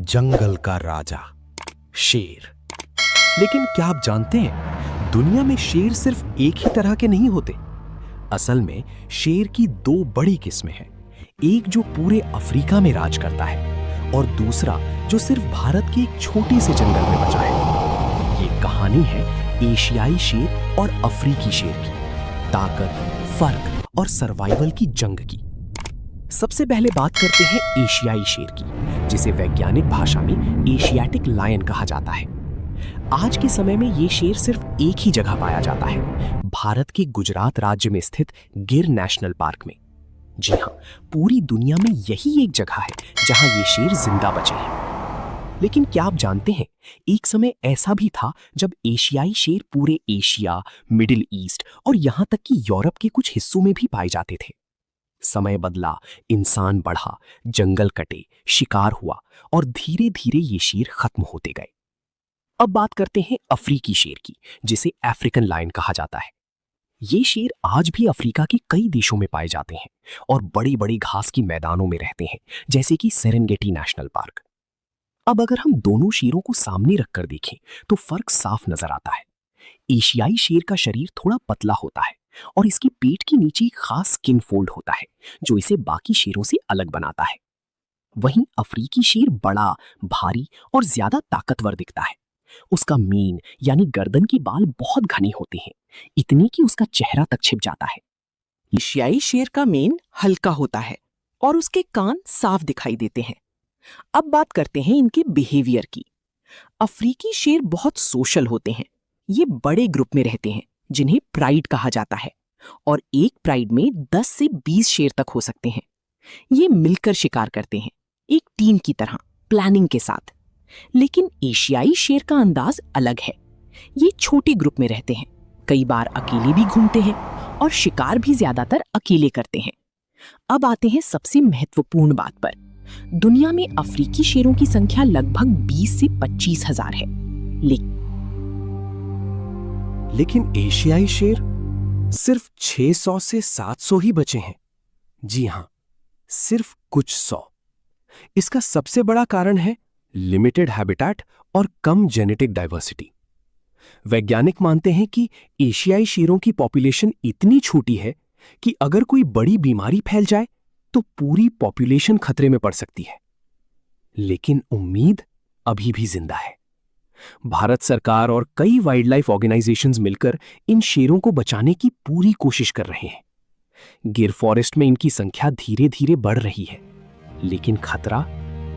जंगल का राजा शेर। लेकिन क्या आप जानते हैं, दुनिया में शेर सिर्फ एक ही तरह के नहीं होते। असल में शेर की दो बड़ी किस्में हैं। एक जो पूरे अफ्रीका में राज करता है और दूसरा जो सिर्फ भारत के एक छोटे से जंगल में बचा है। ये कहानी है एशियाई शेर और अफ्रीकी शेर की, ताकत, फर्क और सर्वाइवल की जंग की। सबसे पहले बात करते हैं एशियाई शेर की, जिसे वैज्ञानिक भाषा में एशियाटिक लायन कहा जाता है। आज के समय में ये शेर सिर्फ एक ही जगह पाया जाता है, भारत के गुजरात राज्य में स्थित गिर नेशनल पार्क में। जी हाँ, पूरी दुनिया में यही एक जगह है जहां ये शेर जिंदा बचे हैं। लेकिन क्या आप जानते हैं, एक समय ऐसा भी था जब एशियाई शेर पूरे एशिया, मिडिल ईस्ट और यहां तक कि यूरोप के कुछ हिस्सों में भी पाए जाते थे। समय बदला, इंसान बढ़ा, जंगल कटे, शिकार हुआ और धीरे धीरे ये शेर खत्म होते गए। अब बात करते हैं अफ्रीकी शेर की, जिसे अफ्रीकन लायन कहा जाता है। ये शेर आज भी अफ्रीका के कई देशों में पाए जाते हैं और बड़ी बड़ी घास की मैदानों में रहते हैं, जैसे कि सेरेंगेटी नेशनल पार्क। अब अगर हम दोनों शेरों को सामने रखकर देखें तो फर्क साफ नजर आता है। एशियाई शेर का शरीर थोड़ा पतला होता है और इसकी पीठ के नीचे एक खास स्किन फोल्ड होता है, जो इसे बाकी शेरों से अलग बनाता है। वहीं अफ्रीकी शेर बड़ा, भारी और ज्यादा ताकतवर दिखता है। उसका मेन यानी गर्दन के बाल बहुत घने होते हैं, इतने कि उसका चेहरा तक छिप जाता है। एशियाई शेर का मेन हल्का होता है और उसके कान साफ दिखाई देते हैं। अब बात करते हैं इनके बिहेवियर की। अफ्रीकी शेर बहुत सोशल होते हैं। ये बड़े ग्रुप में रहते हैं, जिन्हें प्राइड कहा जाता है, और एक प्राइड में 10 से 20 शेर तक हो सकते हैं। ये मिलकर शिकार करते हैं, एक टीम की तरह, प्लानिंग के साथ। लेकिन एशियाई शेर का अंदाज अलग है। ये छोटे ग्रुप में रहते हैं, कई बार अकेले भी घूमते हैं और शिकार भी ज्यादातर अकेले करते हैं। अब आते हैं सबसे महत्वपूर्ण बात पर। दुनिया में अफ्रीकी शेरों की संख्या लगभग 20 से 25 हजार है। लेकिन एशियाई शेर सिर्फ 600 से 700 ही बचे हैं। जी हां, सिर्फ कुछ 100। इसका सबसे बड़ा कारण है लिमिटेड हैबिटेट और कम जेनेटिक डाइवर्सिटी। वैज्ञानिक मानते हैं कि एशियाई शेरों की पॉपुलेशन इतनी छोटी है कि अगर कोई बड़ी बीमारी फैल जाए तो पूरी पॉपुलेशन खतरे में पड़ सकती है। लेकिन उम्मीद अभी भी जिंदा है। भारत सरकार और कई वाइल्ड लाइफ ऑर्गेनाइजेशंस मिलकर इन शेरों को बचाने की पूरी कोशिश कर रहे हैं। गिर फॉरेस्ट में इनकी संख्या धीरे धीरे बढ़ रही है, लेकिन खतरा